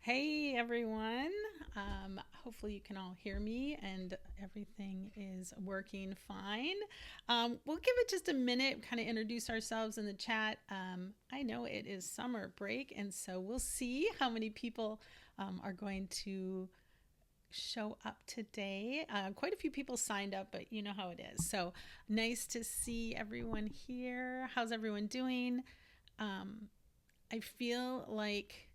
Hey everyone. Hopefully you can all hear me and everything is working fine. We'll give it just a minute, kind of introduce ourselves in the chat. I know it is summer break, and so we'll see how many people are going to show up today. Quite a few people signed up, but you know how it is. So nice to see everyone here. How's everyone doing? Um, I feel like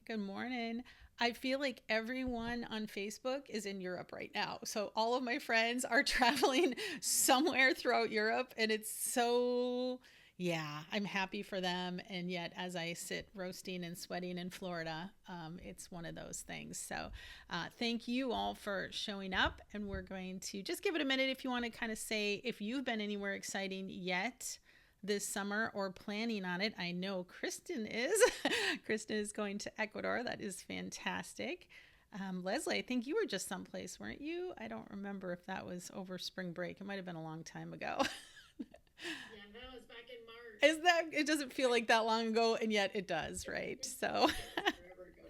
Good morning. I feel like everyone on Facebook is in Europe right now. So all of my friends are traveling somewhere throughout Europe, and it's so, yeah, I'm happy for them. And yet, as I sit roasting and sweating in Florida, it's one of those things. So thank you all for showing up. And we're going to just give it a minute if you want to kind of say if you've been anywhere exciting yet this summer or planning on it. I know Kristen is. Kristen is going to Ecuador. That is fantastic. Leslie, I think you were just someplace, weren't you? I don't remember if that was over spring break. It might have been a long time ago. Yeah, that was back in March. Is that it doesn't feel like that long ago, and yet it does, right? So It feels forever ago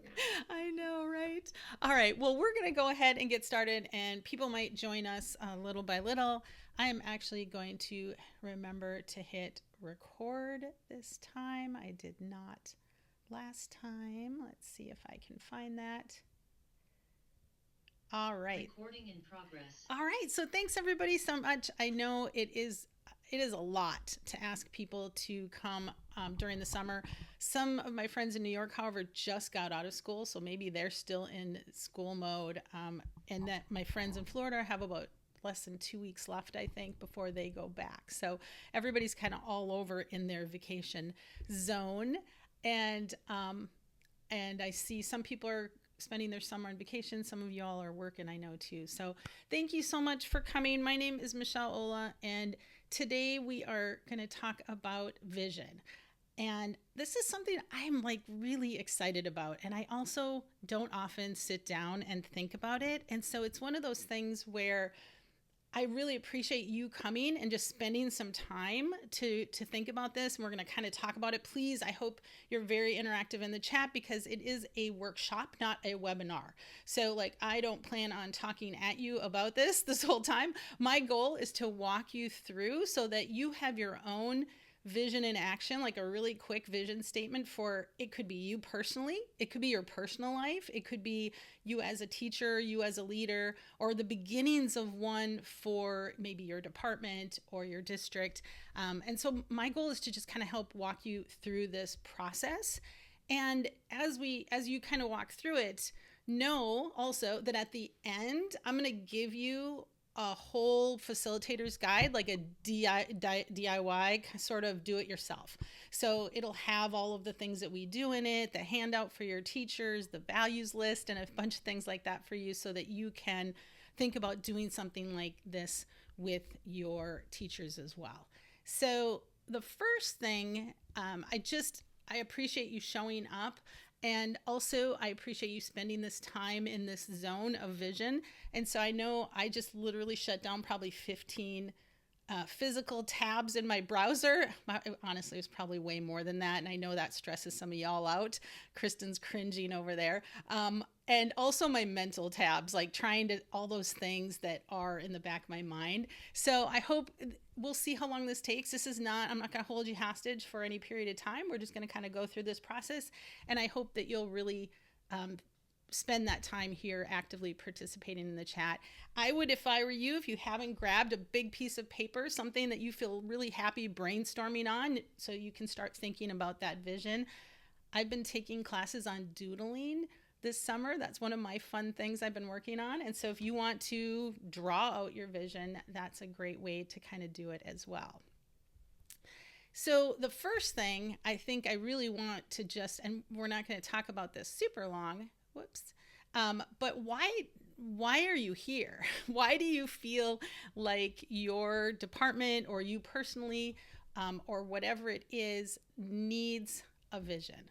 now. I know, right? All right. Well, we're going to go ahead and get started, and people might join us little by little. I am actually going to remember to hit record this time. I did not last time. Let's see if I can find that. All right. Recording in progress. All right. So thanks everybody so much. I know it is a lot to ask people to come during the summer. Some of my friends in New York, however, just got out of school, so maybe they're still in school mode. And that my friends in Florida have about less than 2 weeks left, I think, before they go back. So everybody's kind of all over in their vacation zone, and I see some people are spending their summer on vacation. Some of y'all are working, I know too. So thank you so much for coming. My name is Michelle Ola, and today we are going to talk about vision. And this is something I'm like really excited about. And I also don't often sit down and think about it. And so it's one of those things where I really appreciate you coming and just spending some time to think about this. And we're going to kind of talk about it. Please, I hope you're very interactive in the chat because it is a workshop, not a webinar. So like, I don't plan on talking at you about this whole time. My goal is to walk you through so that you have your own vision in action, like a really quick vision statement for, it could be you personally, it could be your personal life, it could be you as a teacher, you as a leader, or the beginnings of one for maybe your department or your district. And so my goal is to just kind of help walk you through this process. And as you kind of walk through it, know also that at the end, I'm going to give you a whole facilitator's guide, like a DIY sort of do it yourself. So it'll have all of the things that we do in it, the handout for your teachers, the values list, and a bunch of things like that for you so that you can think about doing something like this with your teachers as well. So the first thing, I appreciate you showing up. And also, I appreciate you spending this time in this zone of vision. And so I know I just literally shut down probably 15 physical tabs in my browser. Honestly, it was probably way more than that. And I know that stresses some of y'all out. Kristen's cringing over there. And also my mental tabs, like trying to, all those things that are in the back of my mind. So I hope we'll see how long this takes. I'm not going to hold you hostage for any period of time. We're just going to kind of go through this process. And I hope that you'll really spend that time here actively participating in the chat. I would, if I were you, if you haven't grabbed a big piece of paper, something that you feel really happy brainstorming on, so you can start thinking about that vision. I've been taking classes on doodling this summer. That's one of my fun things I've been working on. And so if you want to draw out your vision, that's a great way to kind of do it as well. So the first thing I think I really want to just, and we're not going to talk about this super long, but why are you here? Why do you feel like your department or you personally, or whatever it is, needs a vision?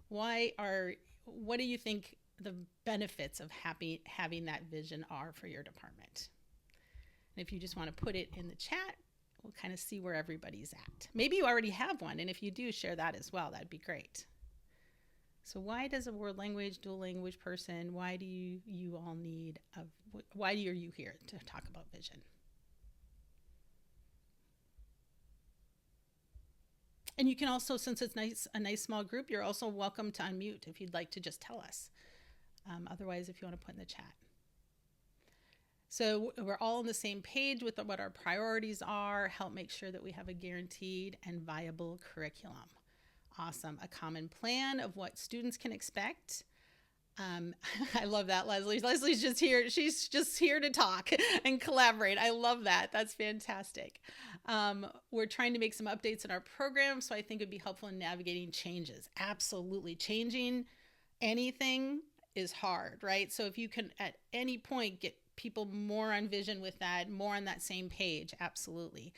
What do you think the benefits of having that vision are for your department? And if you just want to put it in the chat, we'll kind of see where everybody's at. Maybe you already have one, and if you do, share that as well. That'd be great. So why does a world language, dual language person, why do you all need, why are you here to talk about vision? And you can also, since it's a nice small group, you're also welcome to unmute if you'd like to just tell us. Otherwise, if you want to put in the chat. So we're all on the same page with what our priorities are, help make sure that we have a guaranteed and viable curriculum. Awesome. A common plan of what students can expect. I love that, Leslie. Leslie's just here. She's just here to talk and collaborate. I love that. That's fantastic. We're trying to make some updates in our program, so I think it'd be helpful in navigating changes. Absolutely. Changing anything is hard, right? So if you can at any point get people more on vision with that, more on that same page, absolutely.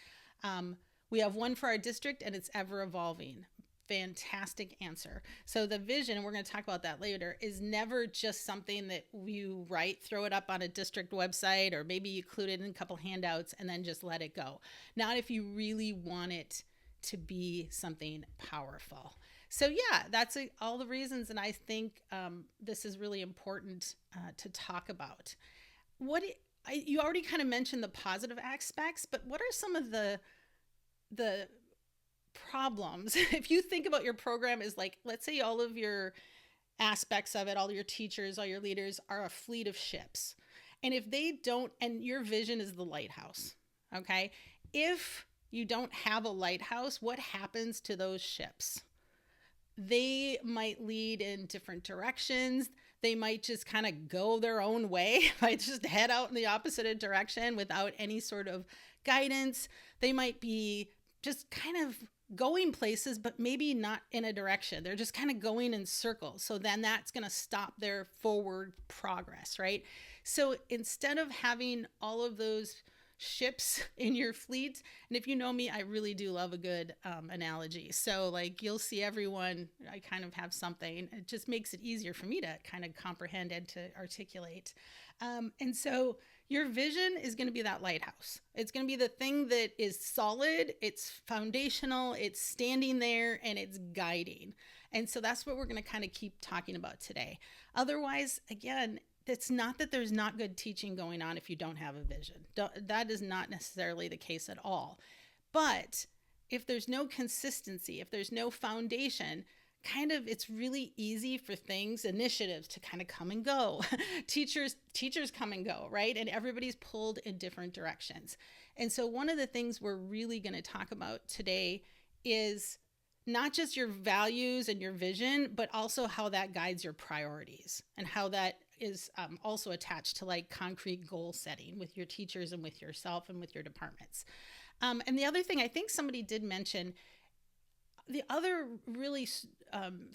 We have one for our district and it's ever evolving. Fantastic answer. So the vision, and we're going to talk about that later, is never just something that you write, throw it up on a district website, or maybe you include it in a couple handouts and then just let it go. Not if you really want it to be something powerful. So yeah, that's all the reasons, and I think this is really important to talk about. You already kind of mentioned the positive aspects, but what are some of the problems? If you think about your program as, like, let's say all of your aspects of it, all your teachers, all your leaders are a fleet of ships. And if they don't, and your vision is the lighthouse, okay? If you don't have a lighthouse, what happens to those ships? They might lead in different directions. They might just kind of go their own way, might just head out in the opposite direction without any sort of guidance. They might be just kind of going places, but maybe not in a direction. They're just kind of going in circles. So then that's going to stop their forward progress, right? So instead of having all of those ships in your fleet, and if you know me, I really do love a good analogy. So like you'll see everyone, I kind of have something. It just makes it easier for me to kind of comprehend and to articulate. And so your vision is going to be that lighthouse. It's going to be the thing that is solid, it's foundational, it's standing there, and it's guiding. And so that's what we're going to kind of keep talking about today. Otherwise, again, it's not that there's not good teaching going on if you don't have a vision. That is not necessarily the case at all. But if there's no consistency, if there's no foundation, it's really easy for initiatives to kind of come and go. Teachers come and go, right? And everybody's pulled in different directions. And so one of the things we're really going to talk about today is not just your values and your vision, but also how that guides your priorities and how that is also attached to like concrete goal setting with your teachers and with yourself and with your departments. And the other thing I think somebody did mention, the other really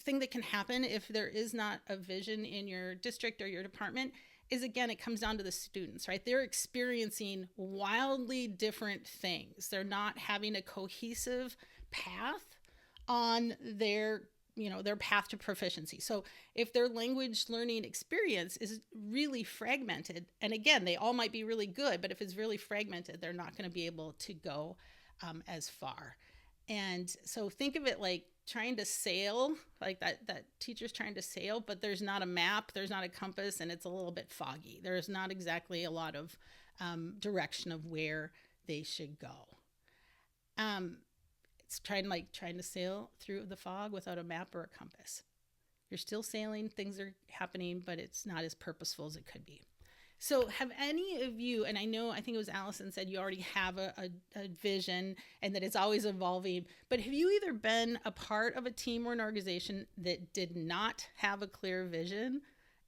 thing that can happen if there is not a vision in your district or your department is, again, it comes down to the students, right? They're experiencing wildly different things. They're not having a cohesive path on their path to proficiency. So if their language learning experience is really fragmented, and again, they all might be really good, but if it's really fragmented, they're not going to be able to go as far. And so think of it like trying to sail, like that teacher's trying to sail, but there's not a map, there's not a compass, and it's a little bit foggy. There's not exactly a lot of direction of where they should go. It's trying to sail through the fog without a map or a compass. You're still sailing, things are happening, but it's not as purposeful as it could be. So have any of you, and I think it was Allison said you already have a vision and that it's always evolving, but have you either been a part of a team or an organization that did not have a clear vision,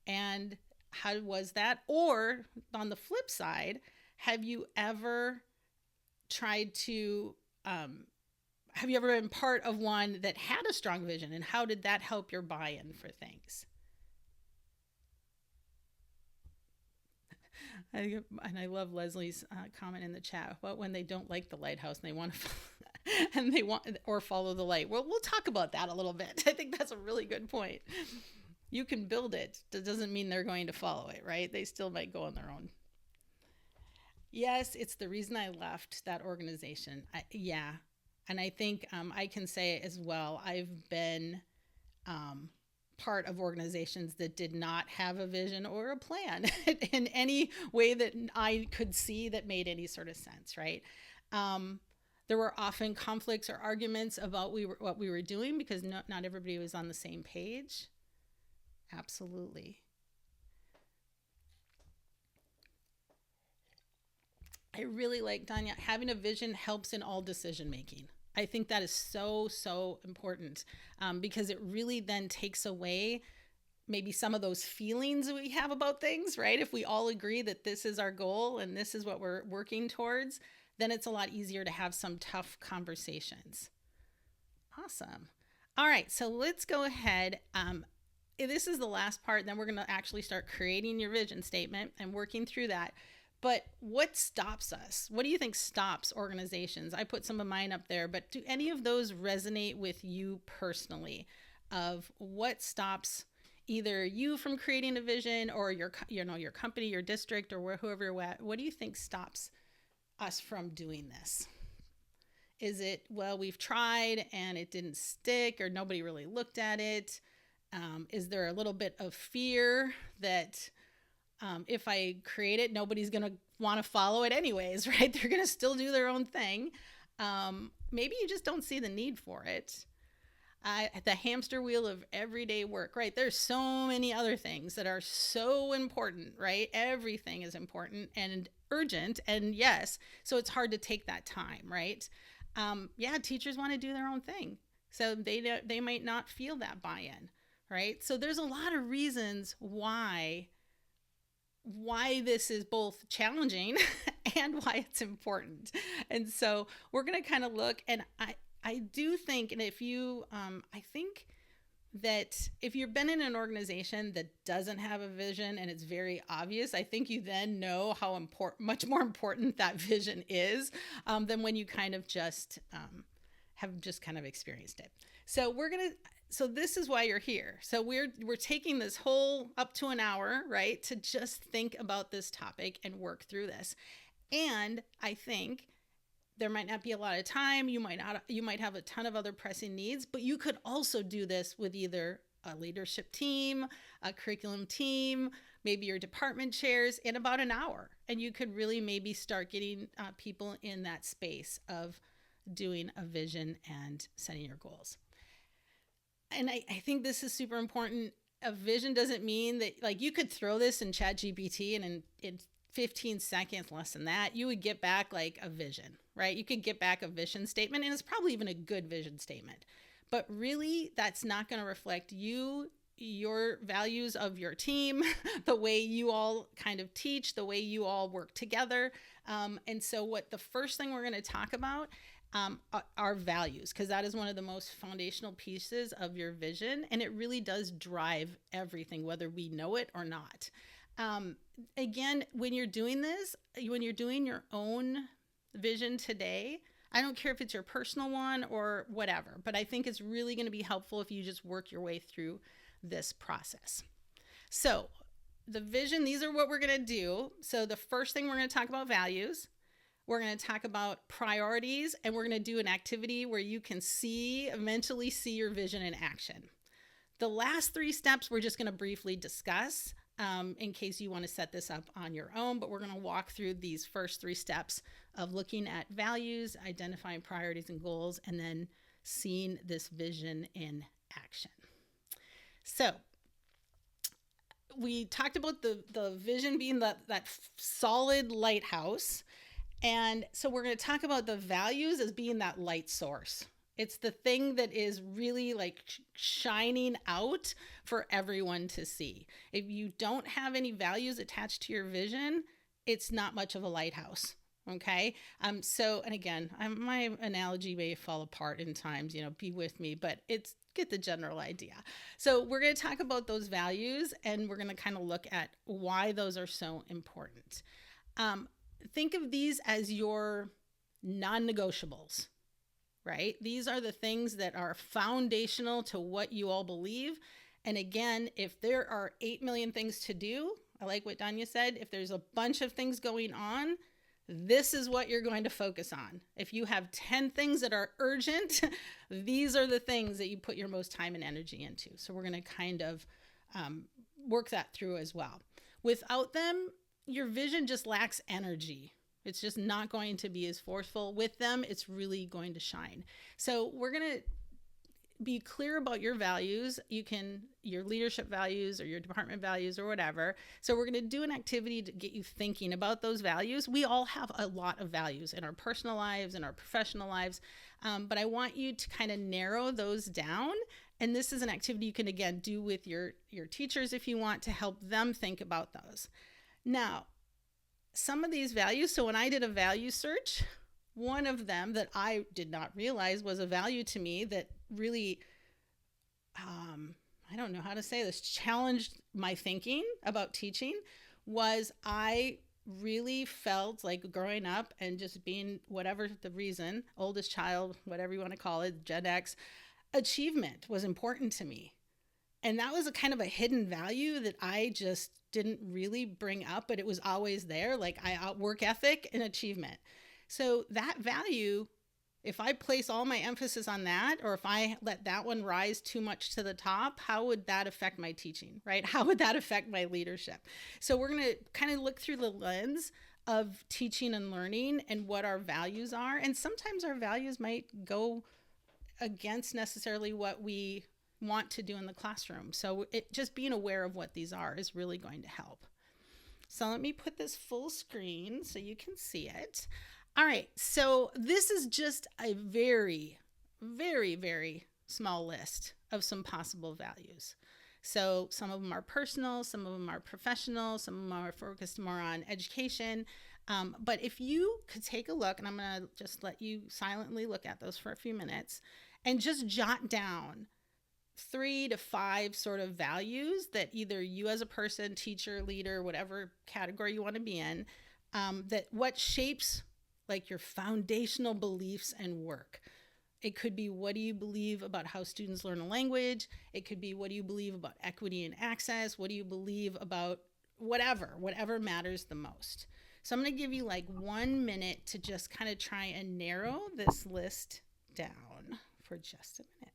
and how was that? Or on the flip side, have you ever tried to, have you ever been part of one that had a strong vision, and how did that help your buy-in for things? And I love Leslie's comment in the chat about when they don't like the lighthouse and they want to or follow the light. Well, we'll talk about that a little bit. I think that's a really good point. You can build it. That doesn't mean they're going to follow it, right? They still might go on their own. Yes, it's the reason I left that organization. And I think I can say as well, I've been part of organizations that did not have a vision or a plan in any way that I could see that made any sort of sense, right? There were often conflicts or arguments about what we were doing because not everybody was on the same page. Absolutely. I really like, Danya, having a vision helps in all decision making. I think that is so, so important because it really then takes away maybe some of those feelings we have about things, right? If we all agree that this is our goal and this is what we're working towards, then it's a lot easier to have some tough conversations. Awesome. All right, so let's go ahead. This is the last part, then we're going to actually start creating your vision statement and working through that. But what stops us? What do you think stops organizations? I put some of mine up there, but do any of those resonate with you personally of what stops either you from creating a vision or your company, your district, or whoever you're at? What do you think stops us from doing this? Is it, well, we've tried and it didn't stick or nobody really looked at it? Is there a little bit of fear that if I create it, nobody's going to want to follow it anyways, right? They're going to still do their own thing. Maybe you just don't see the need for it. The hamster wheel of everyday work, right? There's so many other things that are so important, right? Everything is important and urgent, and yes, so it's hard to take that time, right? Teachers want to do their own thing, so they might not feel that buy-in, right? So there's a lot of reasons why this is both challenging and why it's important. And so we're going to kind of look, and I do think, and if you, I think that if you've been in an organization that doesn't have a vision and it's very obvious, I think you then know how much more important that vision is than when you kind of just have just kind of experienced it. So this is why you're here. So we're taking this whole up to an hour, right, to just think about this topic and work through this. And I think there might not be a lot of time. You might have a ton of other pressing needs, but you could also do this with either a leadership team, a curriculum team, maybe your department chairs in about an hour. And you could really maybe start getting people in that space of doing a vision and setting your goals. And I think this is super important. A vision doesn't mean that, like, you could throw this in ChatGPT and in 15 seconds, less than that, you would get back like a vision, right? You could get back a vision statement, and it's probably even a good vision statement. But really, that's not going to reflect you, your values of your team, the way you all kind of teach, the way you all work together. And so the first thing we're going to talk about are values, because that is one of the most foundational pieces of your vision, and it really does drive everything, whether we know it or not. Again, when you're doing this, when you're doing your own vision today, I don't care if it's your personal one or whatever, but I think it's really going to be helpful if you just work your way through this process. So the vision, these are what we're going to do. So the first thing, we're going to talk about values. We're going to talk about priorities, and we're going to do an activity where you can mentally see your vision in action. The last 3 steps we're just going to briefly discuss in case you want to set this up on your own, but we're going to walk through these first 3 steps of looking at values, identifying priorities and goals, and then seeing this vision in action. So we talked about the vision being that solid lighthouse. And so we're going to talk about the values as being that light source. It's the thing that is really like shining out for everyone to see. If you don't have any values attached to your vision, it's not much of a lighthouse. Okay. And again, my analogy may fall apart in times, be with me, but get the general idea. So we're going to talk about those values, and we're going to kind of look at why those are so important. Think of these as your non-negotiables, right? These are the things that are foundational to what you all believe. And again, if there are 8 million things to do, I like what Danya said, if there's a bunch of things going on, this is what you're going to focus on. If you have 10 things that are urgent, these are the things that you put your most time and energy into. So we're going to kind of work that through as well. Without them, your vision just lacks energy. It's just not going to be as forceful. With them, it's really going to shine. So we're going to be clear about your values. Your leadership values or your department values or whatever. So we're going to do an activity to get you thinking about those values. We all have a lot of values in our personal lives and our professional lives. But I want you to kind of narrow those down. And this is an activity you can, again, do with your teachers if you want, to help them think about those. Now, some of these values, so when I did a value search, one of them that I did not realize was a value to me that really, I don't know how to say this, challenged my thinking about teaching, was I really felt like growing up and just being, whatever the reason, oldest child, whatever you want to call it, Gen X, achievement was important to me. And that was a kind of a hidden value that I just didn't really bring up, but it was always there, like work ethic and achievement. So that value, if I place all my emphasis on that, or if I let that one rise too much to the top, how would that affect my teaching, right? How would that affect my leadership? So we're going to kind of look through the lens of teaching and learning and what our values are. And sometimes our values might go against necessarily what we want to do in the classroom. So just being aware of what these are is really going to help. So let me put this full screen so you can see it. All right, so this is just a very, very, very small list of some possible values. So some of them are personal, some of them are professional, some of them are focused more on education. But if you could take a look, and I'm going to just let you silently look at those for a few minutes, and just jot down 3 to 5 sort of values that either you as a person, teacher, leader, whatever category you want to be in, that what shapes like your foundational beliefs and work. It could be, what do you believe about how students learn a language? It could be, what do you believe about equity and access? What do you believe about whatever matters the most? So I'm going to give you like 1 minute to just kind of try and narrow this list down for just a minute.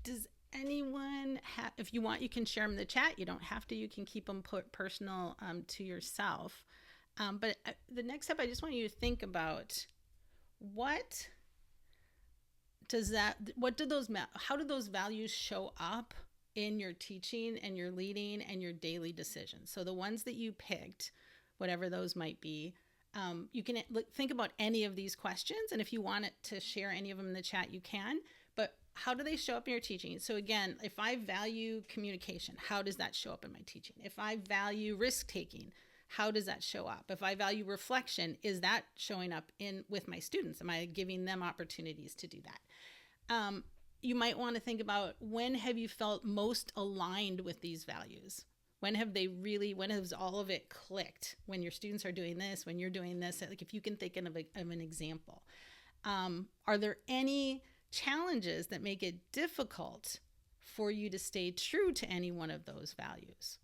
Does anyone have, if you want, you can share them in the chat. You don't have to, you can keep them personal to yourself. But the next step, I just want you to think about how do those values show up in your teaching and your leading and your daily decisions? So the ones that you picked, whatever those might be, you can think about any of these questions. And if you want to share any of them in the chat, you can. But how do they show up in your teaching? So again, if I value communication, how does that show up in my teaching? If I value risk-taking, how does that show up? If I value reflection, is that showing up with my students? Am I giving them opportunities to do that? You might want to think about, when have you felt most aligned with these values? When has all of it clicked? When your students are doing this, when you're doing this, like if you can think of an example. Are there any challenges that make it difficult for you to stay true to any one of those values.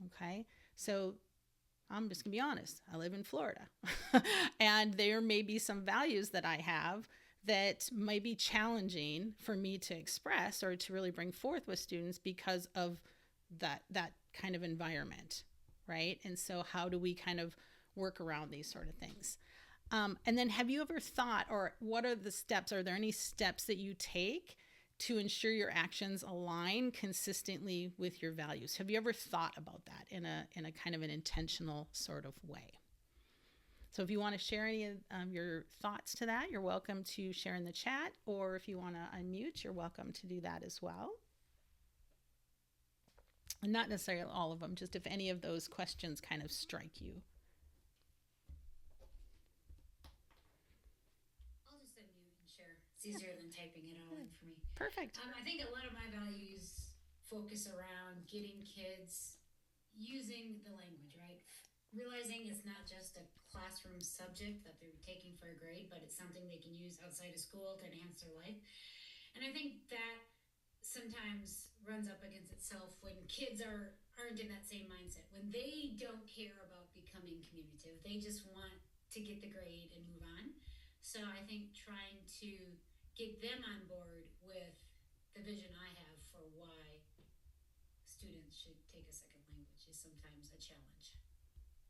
Okay, so I'm just gonna be honest. I live in Florida, and there may be some values that I have that might be challenging for me to express or to really bring forth with students because of that kind of environment, right? And so, how do we kind of work around these sort of things? And then, have you ever thought, or what are the steps? Are there any steps that you take to ensure your actions align consistently with your values? Have you ever thought about that in a kind of an intentional sort of way? So if you want to share any of your thoughts to that, you're welcome to share in the chat, or if you want to unmute, you're welcome to do that as well. And not necessarily all of them, just if any of those questions kind of strike you. It's easier than typing it all in for me. Perfect. I think a lot of my values focus around getting kids using the language, right? Realizing it's not just a classroom subject that they're taking for a grade, but it's something they can use outside of school to enhance their life. And I think that sometimes runs up against itself when kids aren't in that same mindset. When they don't care about becoming communicative, they just want to get the grade and move on. So I think trying to get them on board with the vision I have for why students should take a second language is sometimes a challenge.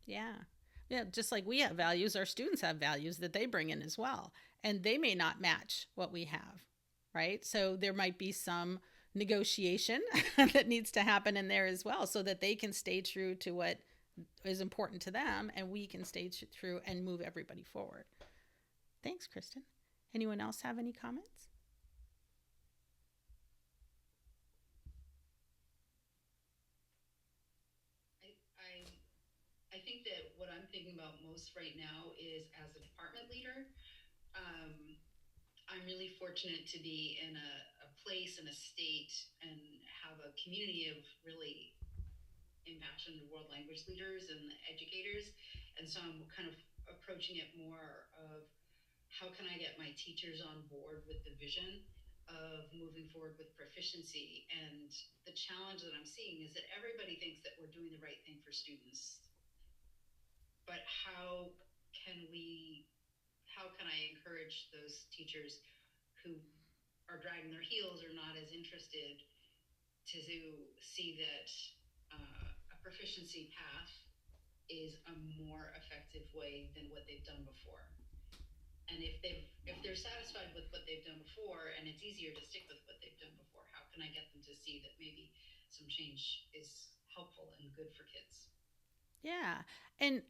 Yeah. Yeah, just like we have values, our students have values that they bring in as well. And they may not match what we have, right? So there might be some negotiation that needs to happen in there as well so that they can stay true to what is important to them and we can stay true and move everybody forward. Thanks, Kristen. Anyone else have any comments? I think that what I'm thinking about most right now is as a department leader, I'm really fortunate to be in a place in a state and have a community of really impassioned world language leaders and educators. And so I'm kind of approaching it more of how can I get my teachers on board with the vision of moving forward with proficiency? And the challenge that I'm seeing is that everybody thinks that we're doing the right thing for students. But how can I encourage those teachers who are dragging their heels or not as interested to see that a proficiency path is a more effective way than what they've done before? And if they're satisfied with what they've done before and it's easier to stick with what they've done before, how can I get them to see that maybe some change is helpful and good for kids? Yeah. And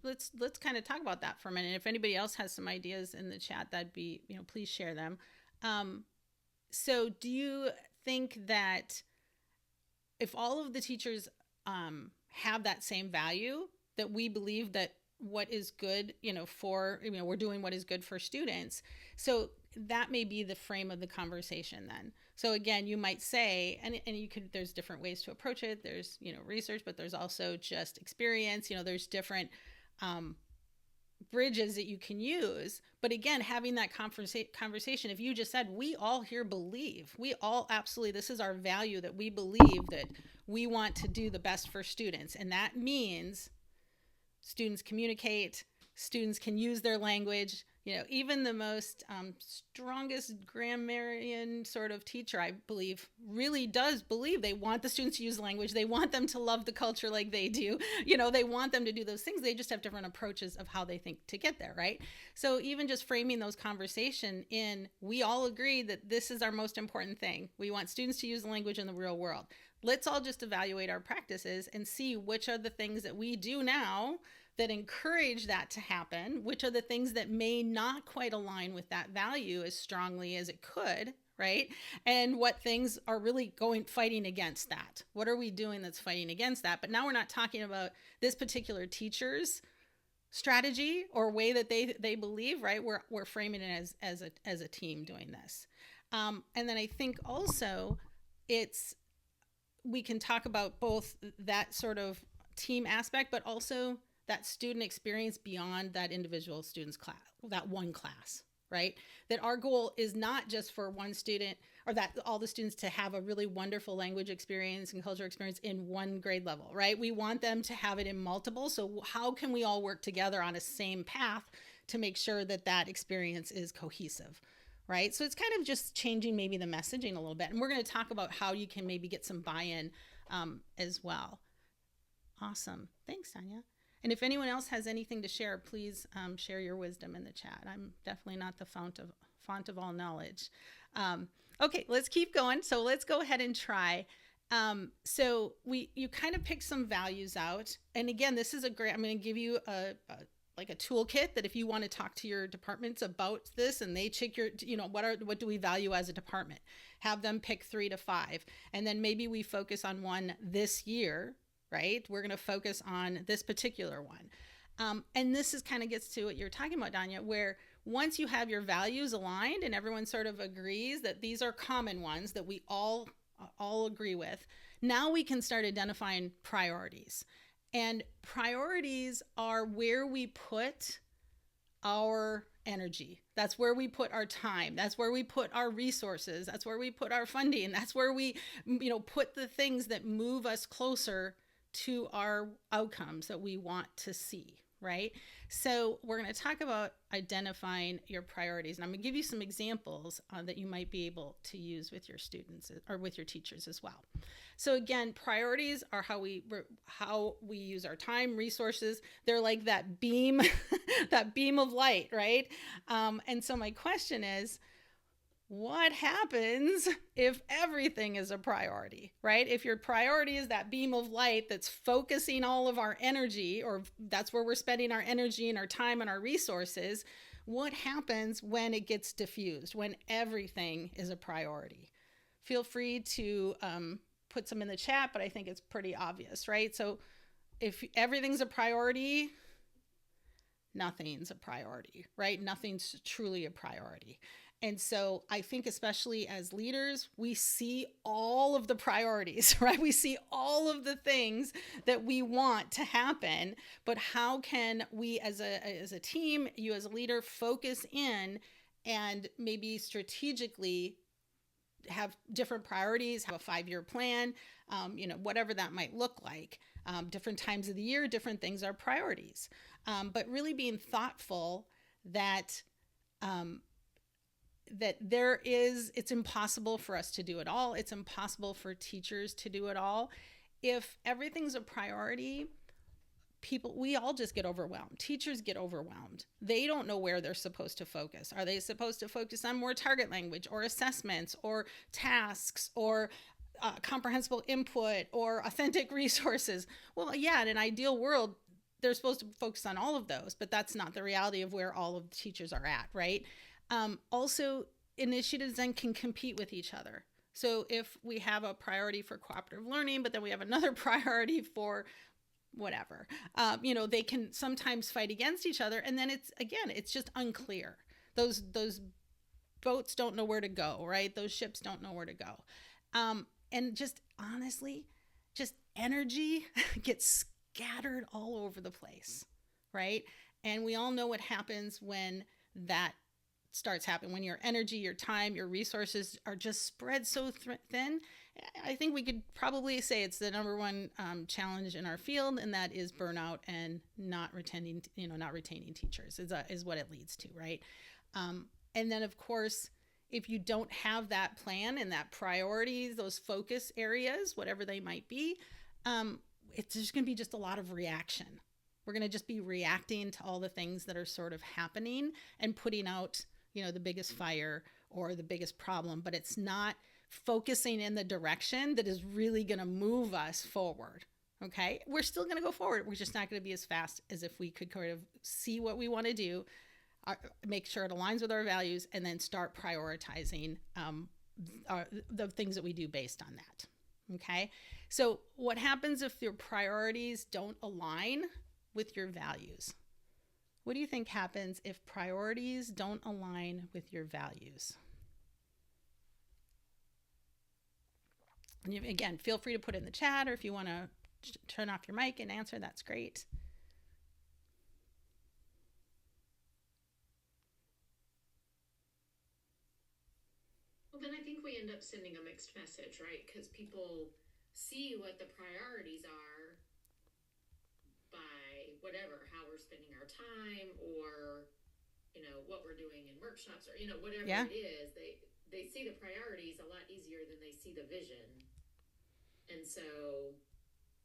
let's kind of talk about that for a minute. If anybody else has some ideas in the chat, that'd be, please share them. So do you think that if all of the teachers have that same value, that we believe that what is good, for, we're doing what is good for students. So that may be the frame of the conversation then. So again, you might say, and there's different ways to approach it. There's, research, but there's also just experience, there's different bridges that you can use. But again, having that conversation, if you just said, we all here believe, we all absolutely, this is our value that we believe that we want to do the best for students. And that means students communicate, students can use their language. Even the most strongest grammarian sort of teacher, I believe, really does believe they want the students to use language. They want them to love the culture like they do. They want them to do those things. They just have different approaches of how they think to get there, right? So even just framing those conversation in, we all agree that this is our most important thing. We want students to use the language in the real world. Let's all just evaluate our practices and see which are the things that we do now that encourage that to happen, which are the things that may not quite align with that value as strongly as it could, right? And what things are really fighting against that? What are we doing that's fighting against that? But now we're not talking about this particular teacher's strategy or way that they believe, right? We're framing it as a team doing this. And then I think also we can talk about both that sort of team aspect, but also that student experience beyond that individual student's class, that one class, right? That our goal is not just for one student or that all the students to have a really wonderful language experience and culture experience in one grade level, right? We want them to have it in multiple. So how can we all work together on a same path to make sure that that experience is cohesive, right? So it's kind of just changing maybe the messaging a little bit. And we're going to talk about how you can maybe get some buy-in as well. Awesome. Thanks, Tanya. And if anyone else has anything to share, please share your wisdom in the chat. I'm definitely not the font of all knowledge. Okay, let's keep going. So let's go ahead and try. So you kind of picked some values out. And again, this is a great, I'm going to give you a toolkit that if you want to talk to your departments about this and they check your, what do we value as a department? Have them pick 3 to 5. And then maybe we focus on one this year, right? We're going to focus on this particular one. And this is kind of gets to what you're talking about, Danya, where once you have your values aligned and everyone sort of agrees that these are common ones that we all agree with, now we can start identifying priorities. And priorities are where we put our energy. That's where we put our time. That's where we put our resources. That's where we put our funding. That's where we, put the things that move us closer to our outcomes that we want to see, right? So we're going to talk about identifying your priorities. And I'm going to give you some examples that you might be able to use with your students or with your teachers as well. So again, priorities are how we use our time, resources. They're like that beam, that beam of light, right? And so my question is, what happens if everything is a priority, right? If your priority is that beam of light that's focusing all of our energy, or that's where we're spending our energy and our time and our resources, what happens when it gets diffused, when everything is a priority? Feel free to put some in the chat, but I think it's pretty obvious, right? So if everything's a priority, nothing's a priority, right? Nothing's truly a priority. And so I think especially as leaders, we see all of the priorities, right? We see all of the things that we want to happen, but how can we as a team, you as a leader, focus in and maybe strategically have different priorities, have a 5-year plan, whatever that might look like. Different times of the year, different things are priorities. But really being thoughtful that it's impossible for us to do it all. It's impossible for teachers to do it all. If everything's a priority, we all just get overwhelmed. Teachers get overwhelmed. They don't know where they're supposed to focus. Are they supposed to focus on more target language or assessments or tasks or comprehensible input or authentic resources? Well, yeah, in an ideal world, they're supposed to focus on all of those, but that's not the reality of where all of the teachers are at, right? Also, initiatives then can compete with each other. So if we have a priority for cooperative learning, but then we have another priority for whatever, they can sometimes fight against each other. And then it's just unclear. Those boats don't know where to go, right? Those ships don't know where to go. And just honestly, just energy gets scattered all over the place, right? And we all know what happens when that starts happening, when your energy, your time, your resources are just spread so thin. I think we could probably say it's the number one challenge in our field, and that is burnout and not retaining teachers is what it leads to, right? And then of course, if you don't have that plan and that priorities, those focus areas, whatever they might be, it's just going to be just a lot of reaction. We're going to just be reacting to all the things that are sort of happening and putting out the biggest fire or the biggest problem, but it's not focusing in the direction that is really going to move us forward. Okay. We're still going to go forward. We're just not going to be as fast as if we could kind of see what we want to do, make sure it aligns with our values, and then start prioritizing the things that we do based on that. Okay. So what happens if your priorities don't align with your values? What do you think happens if priorities don't align with your values? And again, feel free to put it in the chat, or if you want to turn off your mic and answer, that's great. we end up sending a mixed message, right? Because people see what the priorities are by whatever, how we're spending our time, or what we're doing in workshops, or whatever Yeah. it is. They see the priorities a lot easier than they see the vision, and so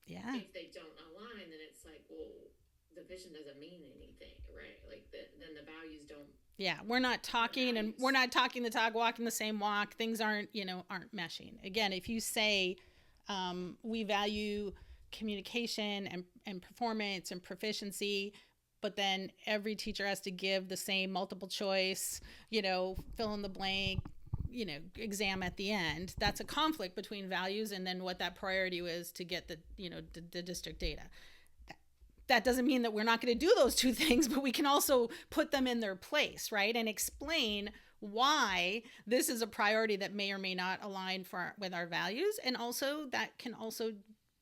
Yeah. if they don't align, then it's like, well, the vision doesn't mean anything, right? Like then the values don't. Yeah, we're not talking, and we're not talking the talk, walking the same walk. Things aren't meshing. Again, if you say we value communication and performance and proficiency, but then every teacher has to give the same multiple choice, fill in the blank, exam at the end, that's a conflict between values and then what that priority was to get the district data. That doesn't mean that we're not going to do those two things, but we can also put them in their place, right? And explain why this is a priority that may or may not align with our values. And also that can also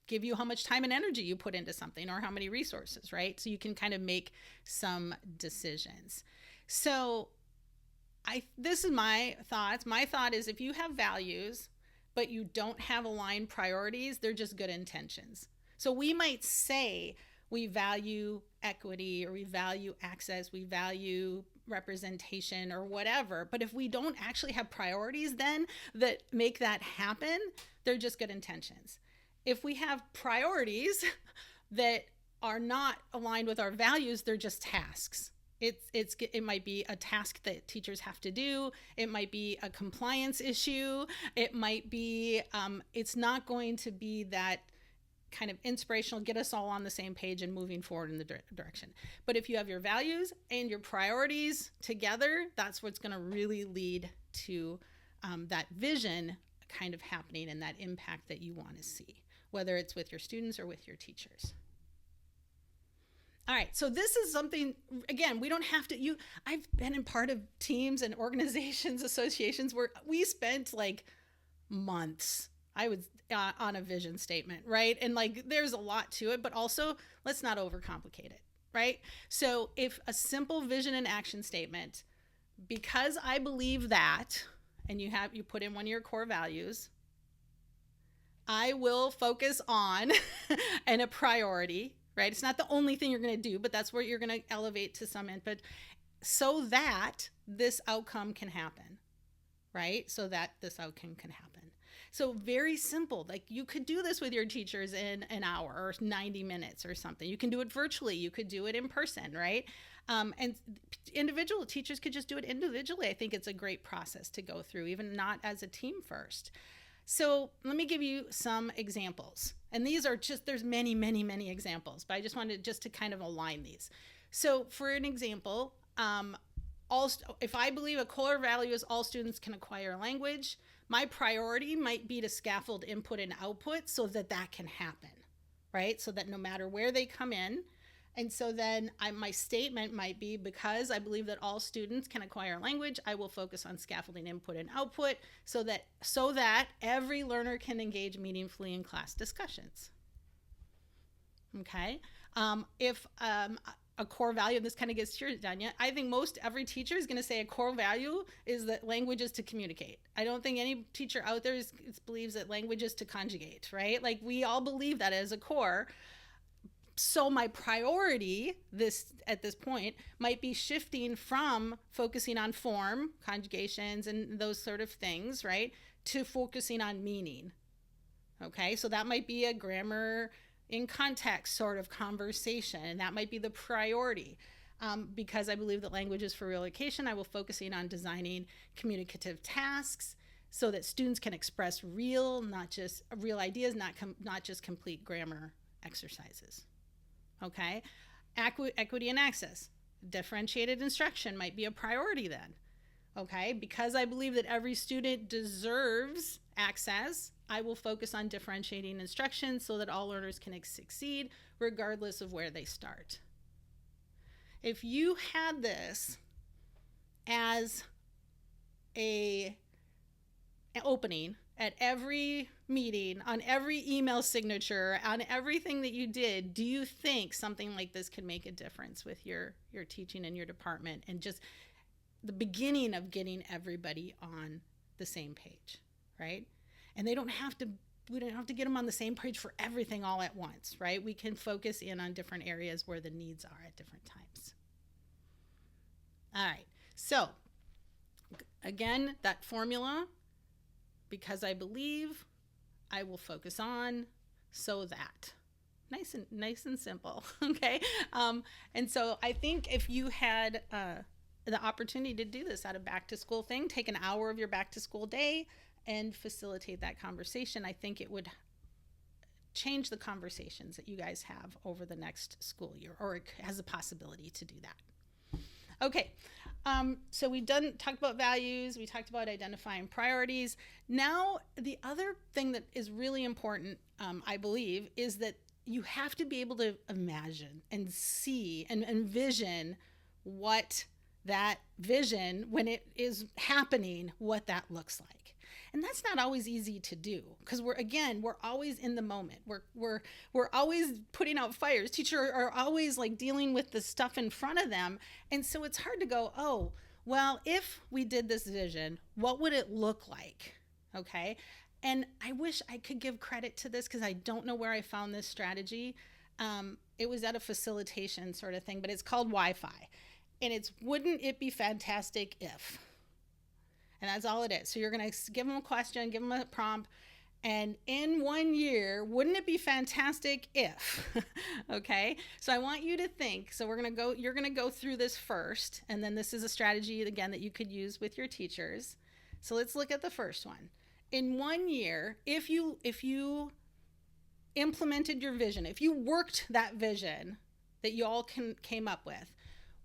give you how much time and energy you put into something or how many resources, right? So you can kind of make some decisions. So this is my thoughts. My thought is if you have values, but you don't have aligned priorities, they're just good intentions. So we might say, we value equity, or we value access, we value representation, or whatever. But if we don't actually have priorities then that make that happen, they're just good intentions. If we have priorities that are not aligned with our values, they're just tasks. It might be a task that teachers have to do. It might be a compliance issue. It might be, it's not going to be that kind of inspirational, get us all on the same page and moving forward in the direction. But if you have your values and your priorities together, that's what's going to really lead to that vision kind of happening and that impact that you want to see, whether it's with your students or with your teachers. All right, so this is something, again, we don't have to, I've been in part of teams and organizations, associations where we spent like months, I would, on a vision statement, right? And like, there's a lot to it, but also let's not overcomplicate it, right? So if a simple vision and action statement, because I believe that, and you put in one of your core values, I will focus on and a priority, right? It's not the only thing you're going to do, but that's where you're going to elevate to some input so that this outcome can happen, right? So that this outcome can happen. So very simple. Like you could do this with your teachers in an hour or 90 minutes or something. You can do it virtually. You could do it in person, right? And individual teachers could just do it individually. I think it's a great process to go through, even not as a team first. So let me give you some examples. And these are just, there's many, many, many examples, but I just wanted just to kind of align these. So for an example, if I believe a core value is all students can acquire language, my priority might be to scaffold input and output so that that can happen, right? So that no matter where they come in, and so then my statement might be, because I believe that all students can acquire language, I will focus on scaffolding input and output so that every learner can engage meaningfully in class discussions. Okay? If a core value, and this kind of gets to your Danya, I think every teacher is going to say a core value is that language is to communicate. I don't think any teacher out there believes that language is to conjugate, right? Like we all believe that as a core. So my priority at this point might be shifting from focusing on form, conjugations, and those sort of things, right, to focusing on meaning. Okay, so that might be a grammar in context sort of conversation, and that might be the priority. Because I believe that language is for real education, I will focusing on designing communicative tasks so that students can express real ideas, not just complete grammar exercises. Okay, equity and access. Differentiated instruction might be a priority then. Okay, because I believe that every student deserves access, I will focus on differentiating instruction so that all learners can succeed regardless of where they start. If you had this as an opening at every meeting, on every email signature, on everything that you did, do you think something like this could make a difference with your teaching in your department and just the beginning of getting everybody on the same page? right? And we don't have to get them on the same page for everything all at once, right? We can focus in on different areas where the needs are at different times. All right, so again, that formula, because I believe, I will focus on, so that. Nice and simple, okay? And so I think if you had the opportunity to do this at a back to school thing, take an hour of your back to school day and facilitate that conversation, I think it would change the conversations that you guys have over the next school year, or it has a possibility to do that. Okay, so we talked about values, we talked about identifying priorities. Now, the other thing that is really important, I believe, is that you have to be able to imagine and see and envision what that vision, when it is happening, what that looks like. And that's not always easy to do, because we're always in the moment. We're always putting out fires. Teachers are always like dealing with the stuff in front of them. And so it's hard to go, oh, well, if we did this vision, what would it look like? Okay. And I wish I could give credit to this, because I don't know where I found this strategy. It was at a facilitation sort of thing, but it's called Wi-Fi. And it's, wouldn't it be fantastic if? And that's all it is. So you're going to give them a question, give them a prompt, and in 1 year, wouldn't it be fantastic if? Okay. So I want you to think. So you're going to go through this first, and then this is a strategy, again, that you could use with your teachers. So let's look at the first one. In 1 year, if you implemented your vision, if you worked that vision that you all came up with,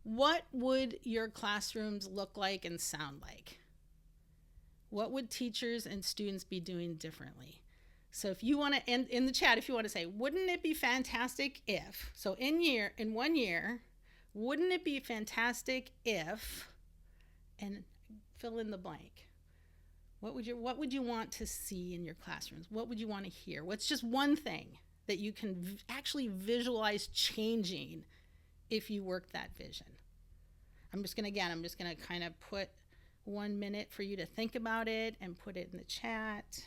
what would your classrooms look like and sound like? What would teachers and students be doing differently? So if you want to, in the chat, if you want to say, wouldn't it be fantastic if? So in 1 year, wouldn't it be fantastic if, and fill in the blank. What would you want to see in your classrooms? What would you want to hear? What's just one thing that you can actually visualize changing if you work that vision? I'm just going to kind of put 1 minute for you to think about it and put it in the chat.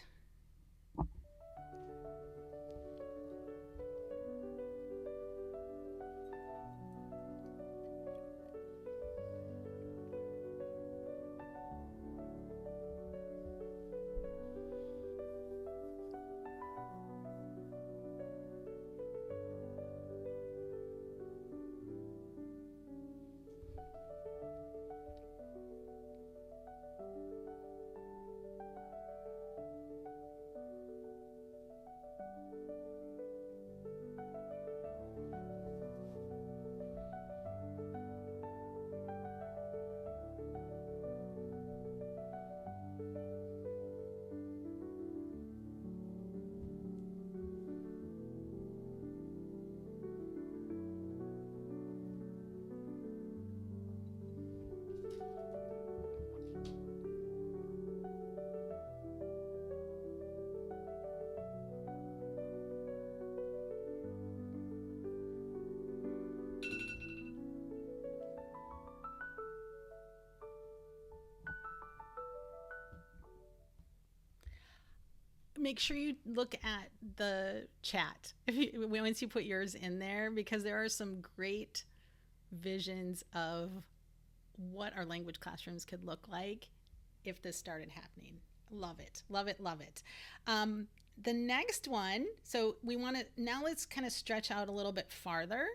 Make sure you look at the chat once you put yours in there, because there are some great visions of what our language classrooms could look like if this started happening. Love it, love it, love it. The next one, so now let's kind of stretch out a little bit farther.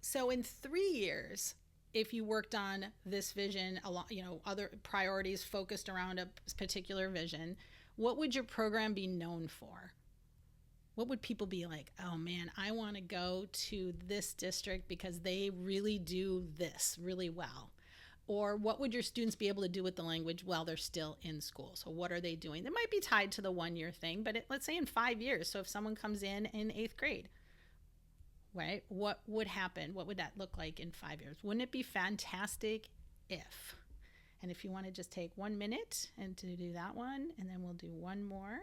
So in 3 years, if you worked on this vision, other priorities focused around a particular vision, what would your program be known for? What would people be like, oh man, I want to go to this district because they really do this really well? Or what would your students be able to do with the language while they're still in school? So what are they doing? That might be tied to the 1 year thing, but let's say in 5 years. So if someone comes in 8th grade, right? What would happen? What would that look like in 5 years? Wouldn't it be fantastic if? And if you want to just take 1 minute and to do that one, and then we'll do one more.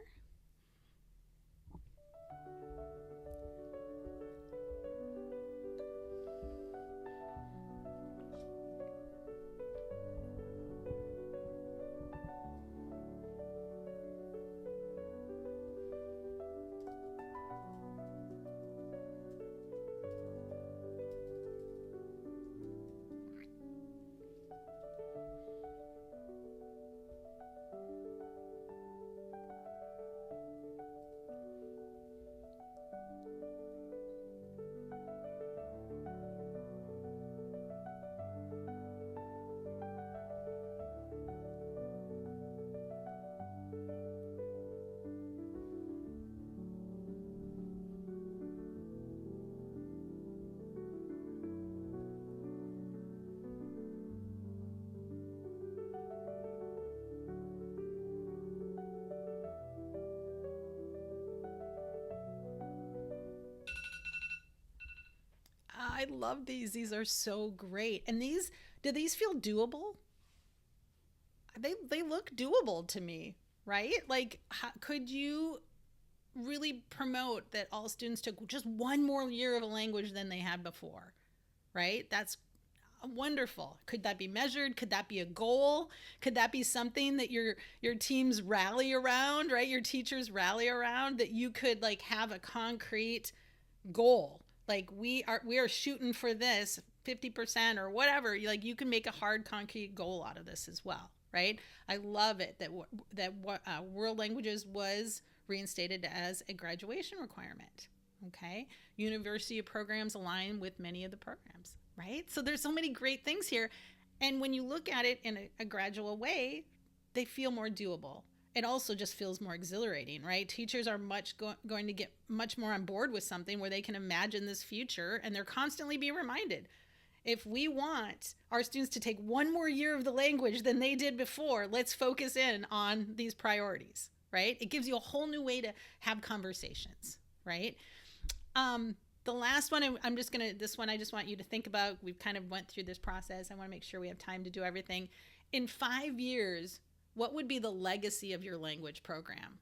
I love these. These are so great. And do these feel doable? They look doable to me, right? Like, could you really promote that all students took just one more year of a language than they had before, right? That's wonderful. Could that be measured? Could that be a goal? Could that be something that your teams rally around, right? Your teachers rally around, that you could like have a concrete goal. Like we are shooting for this 50% or whatever. Like you can make a hard concrete goal out of this as well, right? I love it that world languages was reinstated as a graduation requirement. Okay, university programs align with many of the programs, right? So there's so many great things here, and when you look at it in a gradual way, they feel more doable. It also just feels more exhilarating, right? Teachers are going to get much more on board with something where they can imagine this future, and they're constantly being reminded. If we want our students to take one more year of the language than they did before, let's focus in on these priorities, right? It gives you a whole new way to have conversations, right? The last one, this one I just want you to think about. We've kind of went through this process. I want to make sure we have time to do everything. In 5 years, what would be the legacy of your language program,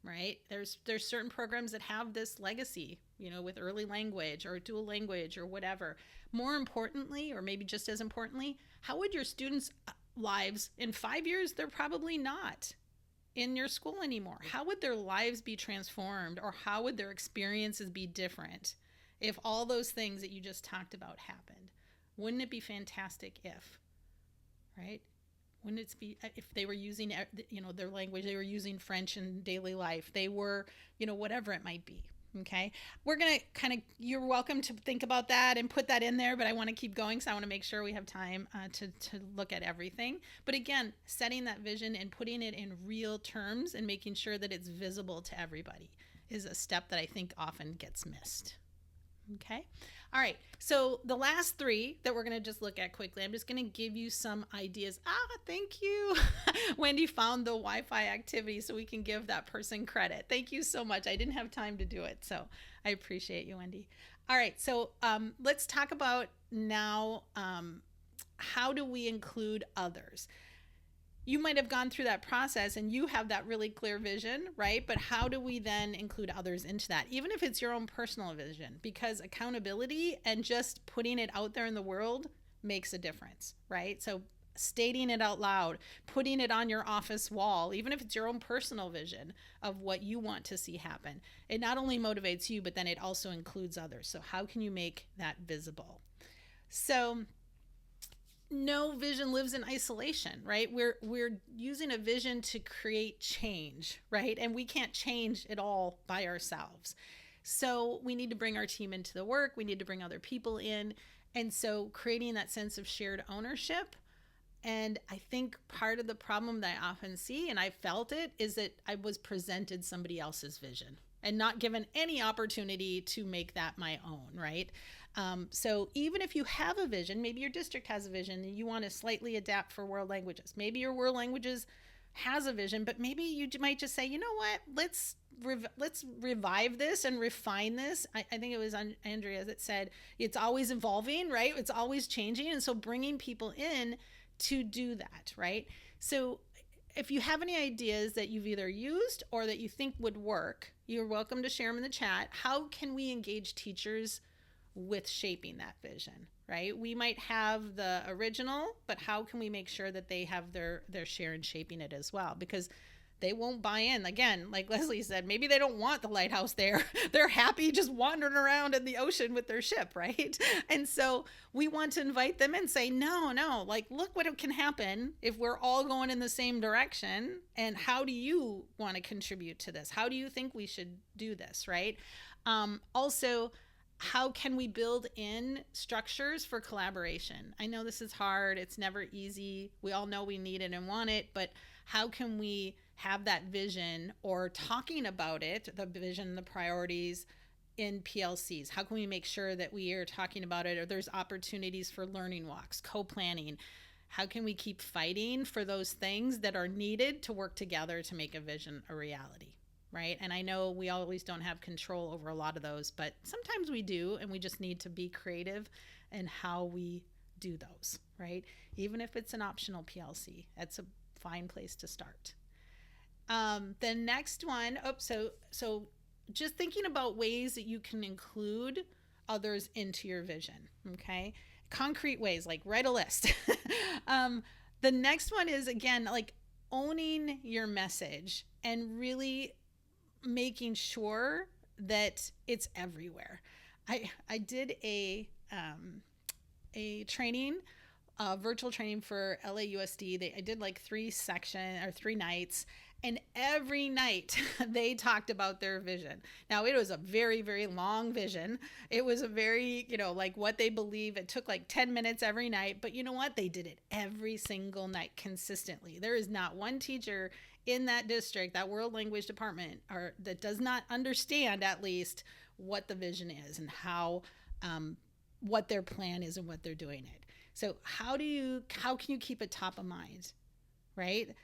right? There's certain programs that have this legacy, with early language or dual language or whatever. More importantly, or maybe just as importantly, how would your students' lives in 5 years? They're probably not in your school anymore. How would their lives be transformed, or how would their experiences be different if all those things that you just talked about happened? Wouldn't it be fantastic if, right? Wouldn't it be if they were using, their language, they were using French in daily life, they were, whatever it might be. Okay. We're going to you're welcome to think about that and put that in there, but I want to keep going. So I want to make sure we have time to look at everything. But again, setting that vision and putting it in real terms and making sure that it's visible to everybody is a step that I think often gets missed. Okay. All right. So the last 3 that we're going to just look at quickly, I'm just going to give you some ideas. Thank you. Wendy found the Wi-Fi activity so we can give that person credit. Thank you so much. I didn't have time to do it, so I appreciate you, Wendy. All right. So let's talk about now how do we include others? You might have gone through that process and you have that really clear vision, right? But how do we then include others into that? Even if it's your own personal vision, because accountability and just putting it out there in the world makes a difference, right? So stating it out loud, putting it on your office wall, even if it's your own personal vision of what you want to see happen, it not only motivates you, but then it also includes others. So how can you make that visible? So no vision lives in isolation, right? We're using a vision to create change, right? And we can't change it all by ourselves. So we need to bring our team into the work. We need to bring other people in. And so creating that sense of shared ownership. And I think part of the problem that I often see, and I felt it, is that I was presented somebody else's vision and not given any opportunity to make that my own, right? So even if you have a vision, maybe your district has a vision and you want to slightly adapt for world languages. Maybe your world languages has a vision, but maybe you might just say, you know what, let's revive this and refine this. I think it was Andrea that said it's always evolving, right? It's always changing. And so bringing people in to do that, right? So if you have any ideas that you've either used or that you think would work, you're welcome to share them in the chat. How can we engage teachers with shaping that vision, right? We might have the original, but how can we make sure that they have their share in shaping it as well? Because they won't buy in. Again, like Leslie said, maybe they don't want the lighthouse there. They're happy just wandering around in the ocean with their ship, right? And so we want to invite them and say, no, like, look what can happen if we're all going in the same direction. And how do you want to contribute to this? How do you think we should do this, right? Also, how can we build in structures for collaboration? I know this is hard. It's never easy. We all know we need it and want it, but how can we have that vision or talking about it, the vision, the priorities in PLCs? How can we make sure that we are talking about it, or there's opportunities for learning walks, co-planning? How can we keep fighting for those things that are needed to work together to make a vision a reality? right? And I know we always don't have control over a lot of those, but sometimes we do, and we just need to be creative in how we do those, right? Even if it's an optional PLC, that's a fine place to start. The next one, so just thinking about ways that you can include others into your vision, okay? Concrete ways, like write a list. The next one is, again, like owning your message and really making sure that it's everywhere. I did a training, virtual training for LAUSD. I did like 3 nights, and every night they talked about their vision. Now, it was a very, very long vision. It was a very, like what they believe. It took like 10 minutes every night, but you know what? They did it every single night consistently. There is not one teacher in that district, that world language department, or that does not understand at least what the vision is and how, what their plan is and what they're doing it. So how can you keep it top of mind, right?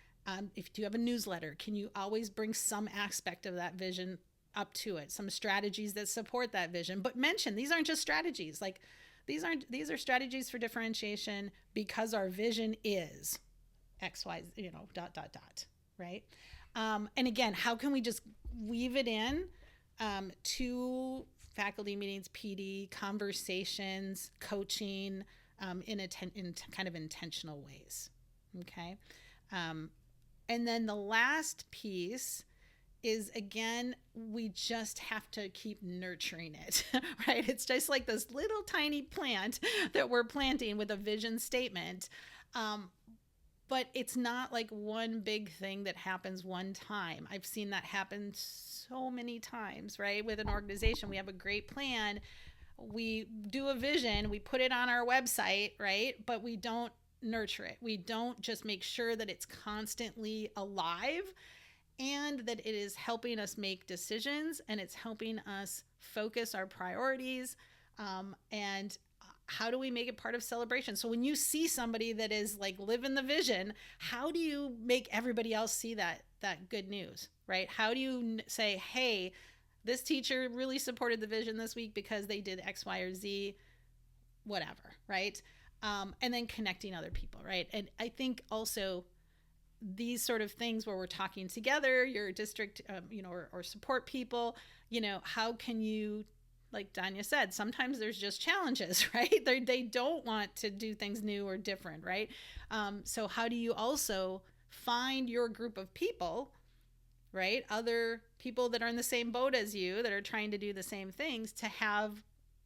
If you have a newsletter, can you always bring some aspect of that vision up to it? Some strategies that support that vision, but mention these aren't just strategies. Like these are strategies for differentiation because our vision is X, Y, right? And again, how can we just weave it in to faculty meetings, PD, conversations, coaching, in kind of intentional ways, okay? And then the last piece is, again, we just have to keep nurturing it, right? It's just like this little tiny plant that we're planting with a vision statement. But it's not like one big thing that happens one time. I've seen that happen so many times, right? With an organization, we have a great plan. We do a vision, we put it on our website, right? But we don't nurture it. We don't just make sure that it's constantly alive and that it is helping us make decisions and it's helping us focus our priorities. And how do we make it part of celebration? So when you see somebody that is like living the vision, how do you make everybody else see that good news, right? How do you say, hey, this teacher really supported the vision this week because they did X, Y, or Z, whatever, right? And then connecting other people, right? And I think also these sort of things where we're talking together, your district, or support people, how can you, like Danya said, sometimes there's just challenges, right? They don't want to do things new or different, right? So how do you also find your group of people, right? Other people that are in the same boat as you, that are trying to do the same things,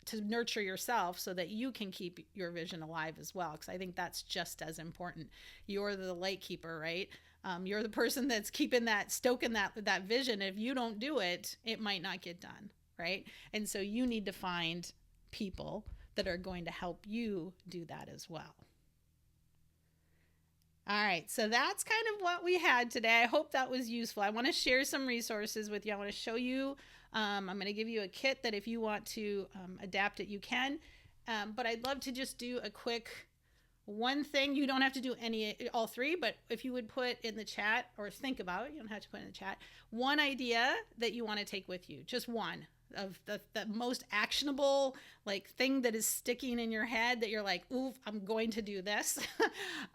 to nurture yourself so that you can keep your vision alive as well. Because I think that's just as important. You're the light keeper, right? You're the person that's stoking that vision. If you don't do it, it might not get done, right? And so you need to find people that are going to help you do that as well. All right, so that's kind of what we had today. I hope that was useful. I want to share some resources with you. I want to show you, I'm going to give you a kit that if you want to adapt it, you can. But I'd love to just do a quick one thing. You don't have to do all three, but if you would put in the chat or think about, you don't have to put in the chat, one idea that you want to take with you, just one of the most actionable thing that is sticking in your head that you're like, ooh, I'm going to do this.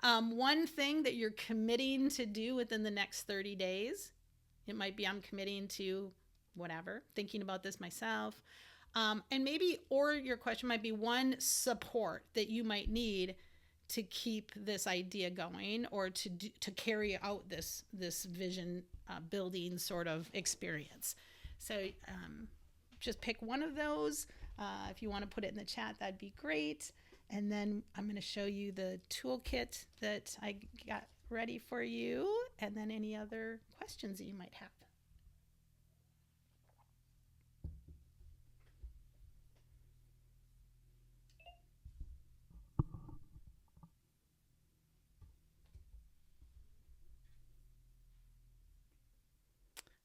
One thing that you're committing to do within the next 30 days. It might be I'm committing to whatever, thinking about this myself. And maybe, or your question might be one support that you might need to keep this idea going or to carry out this vision building sort of experience. So just pick one of those. If you want to put it in the chat, that'd be great. And then I'm going to show you the toolkit that I got ready for you, and then any other questions that you might have.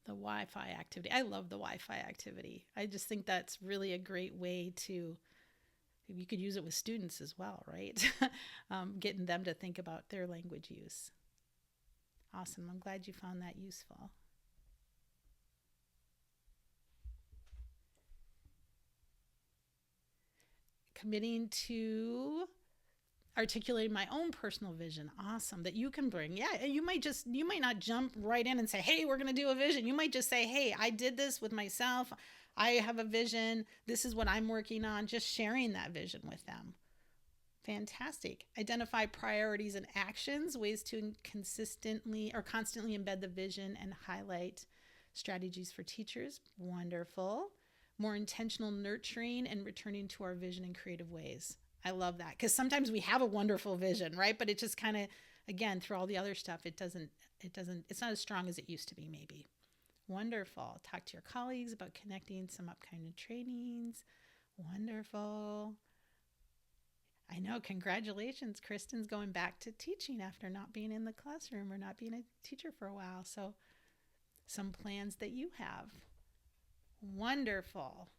The Wi-Fi activity. I love the Wi-Fi activity. I just think that's really a great way to, you could use it with students as well, right? Getting them to think about their language use. Awesome. I'm glad you found that useful. committing to articulating my own personal vision. Awesome. That you can bring. Yeah. You might not jump right in and say, hey, we're going to do a vision. You might just say, hey, I did this with myself. I have a vision. This is what I'm working on. Just sharing that vision with them. Fantastic. Identify priorities and actions, ways to consistently or constantly embed the vision and highlight strategies for teachers. Wonderful. More intentional nurturing and returning to our vision in creative ways. I love that, because sometimes we have a wonderful vision, right? But it just kind of, again, through all the other stuff, it's not as strong as it used to be, maybe. Wonderful. Talk to your colleagues about connecting some upcoming trainings. Wonderful. I know. Congratulations. Kristen's going back to teaching after not being in the classroom or not being a teacher for a while. So some plans that you have. Wonderful.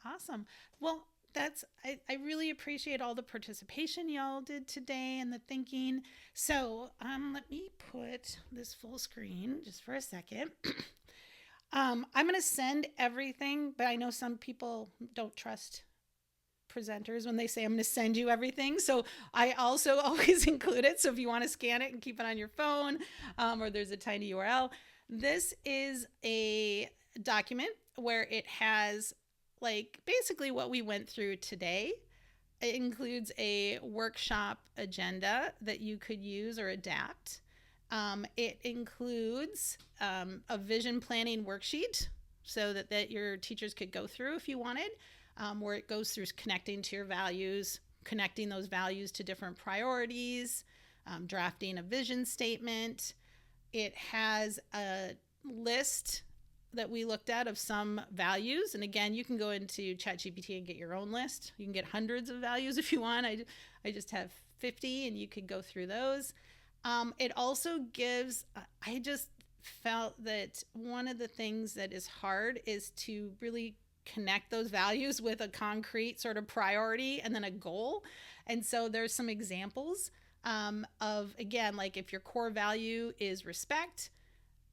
Awesome. Well, I really appreciate all the participation y'all did today and the thinking. So let me put this full screen just for a second. I'm going to send everything, but I know some people don't trust presenters when they say I'm going to send you everything. So I also always include it. So if you want to scan it and keep it on your phone, or there's a tiny URL, this is a document where it has like basically what we went through today. It includes a workshop agenda that you could use or adapt. It includes a vision planning worksheet so that your teachers could go through if you wanted, where it goes through connecting to your values, connecting those values to different priorities, drafting a vision statement. It has a list that we looked at of some values. And again, you can go into ChatGPT and get your own list. You can get hundreds of values if you want. I just have 50 and you could go through those. It also gives, I just felt that one of the things that is hard is to really connect those values with a concrete sort of priority and then a goal. And so there's some examples of, again, like if your core value is respect,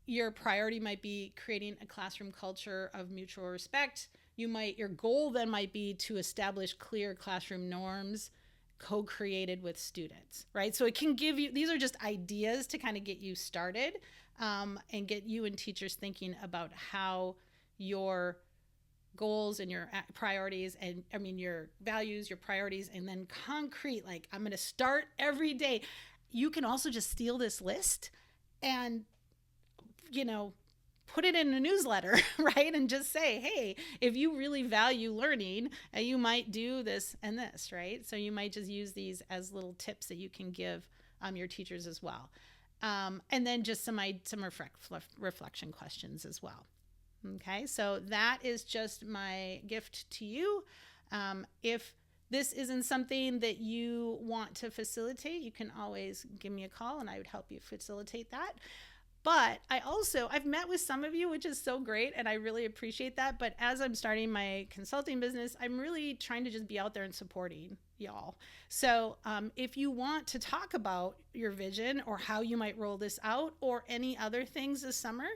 your priority might be creating a classroom culture of mutual respect. Your goal then might be to establish clear classroom norms co-created with students, right? So it can give you, these are just ideas to kind of get you started and get you and teachers thinking about how your goals and your priorities and your values, your priorities, and then concrete, like I'm going to start every day. You can also just steal this list and put it in a newsletter, right? And just say, hey, if you really value learning, you might do this and this, right? So you might just use these as little tips that you can give your teachers as well. And then just some reflection questions as well. Okay, so that is just my gift to you. If this isn't something that you want to facilitate, you can always give me a call and I would help you facilitate that. But I've met with some of you, which is so great, and I really appreciate that. But as I'm starting my consulting business, I'm really trying to just be out there and supporting y'all. So if you want to talk about your vision or how you might roll this out or any other things this summer,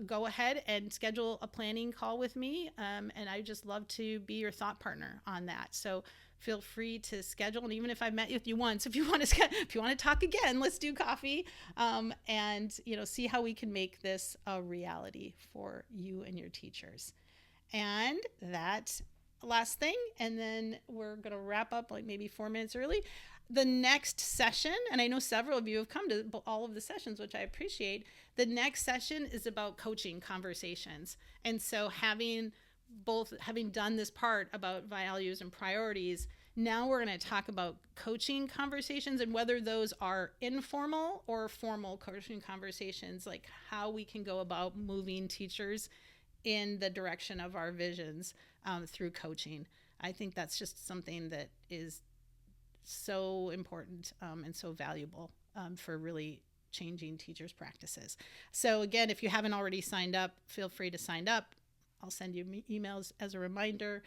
go ahead and schedule a planning call with me. And I just love to be your thought partner on that. So feel free to schedule. And even if I've met with you once, if you want to talk again, let's do coffee and see how we can make this a reality for you and your teachers. And that last thing, and then we're going to wrap up like maybe 4 minutes early. The next session, and I know several of you have come to all of the sessions, which I appreciate. The next session is about coaching conversations. And so having done this part about values and priorities, now we're going to talk about coaching conversations and whether those are informal or formal coaching conversations, like how we can go about moving teachers in the direction of our visions through coaching. I think that's just something that is so important and so valuable for really changing teachers' practices. So again, if you haven't already signed up, feel free to sign up. I'll send you emails as a reminder.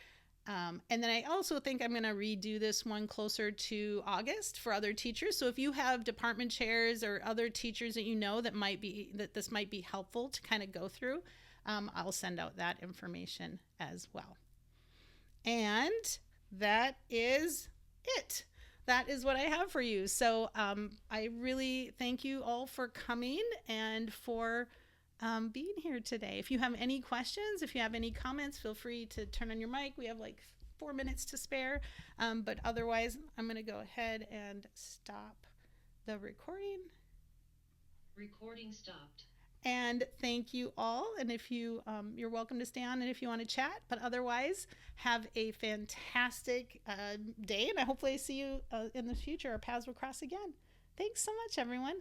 And then I also think I'm going to redo this one closer to August for other teachers. So if you have department chairs or other teachers that that this might be helpful to kind of go through, I'll send out that information as well. And that is it. That is what I have for you. So I really thank you all for coming and for being here today. If you have any questions, if you have any comments, feel free to turn on your mic. We have like 4 minutes to spare. But otherwise, I'm going to go ahead and stop the recording. Recording stopped. And thank you all. And if you, you're welcome to stay on and if you want to chat. But otherwise, have a fantastic day. And I hopefully see you in the future. Our paths will cross again. Thanks so much, everyone.